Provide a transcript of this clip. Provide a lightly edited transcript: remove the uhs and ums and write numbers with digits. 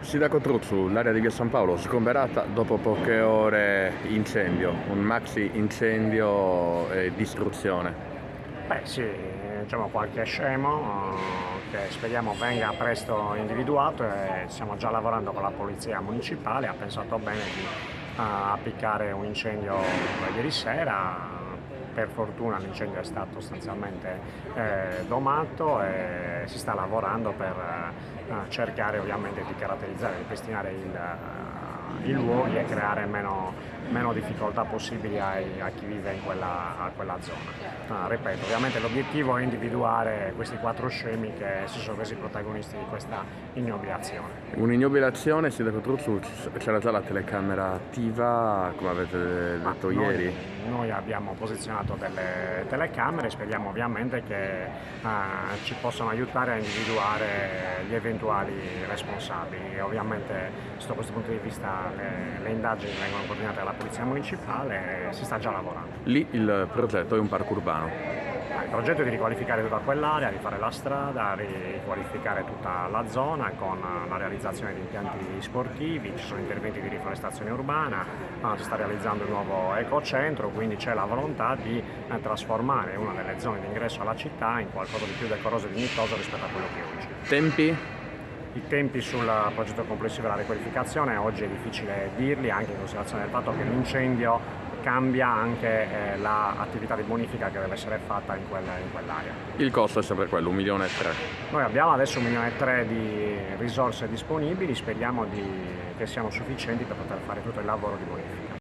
Sindaco Truzzu, l'area di Via San Paolo sgomberata dopo poche ore incendio, un maxi incendio e distruzione. Beh sì, diciamo qualche scemo che speriamo venga presto individuato e stiamo già lavorando con la polizia municipale, ha pensato bene di appiccare un incendio ieri sera. Per fortuna l'incendio è stato sostanzialmente domato e si sta lavorando per cercare ovviamente di caratterizzare, ripristinare i luoghi e creare meno difficoltà possibili a chi vive in quella zona. Ripeto, ovviamente l'obiettivo è individuare questi 4 scemi che si sono resi protagonisti di questa ignobile azione. Un'ignobile azione, Sindaco Truzzu, c'era già la telecamera attiva, come avete detto ieri? Noi abbiamo posizionato delle telecamere, speriamo ovviamente che ci possano aiutare a individuare gli eventuali responsabili. Ovviamente sotto questo punto di vista le indagini vengono coordinate dalla Polizia Municipale e si sta già lavorando. Lì il progetto è un parco urbano. Il progetto è di riqualificare tutta quell'area, di fare la strada, riqualificare tutta la zona con la realizzazione di impianti sportivi, ci sono interventi di riforestazione urbana, si sta realizzando un nuovo ecocentro, quindi c'è la volontà di trasformare una delle zone di ingresso alla città in qualcosa di più decoroso e dignitoso rispetto a quello che è oggi. Tempi? I tempi sul progetto complessivo della riqualificazione oggi è difficile dirli, anche in considerazione del fatto che l'incendio cambia anche l'attività di bonifica che deve essere fatta in quell'area. Il costo è sempre quello, 1,3 milioni. Noi abbiamo adesso 1,3 milioni di risorse disponibili, speriamo che siano sufficienti per poter fare tutto il lavoro di bonifica.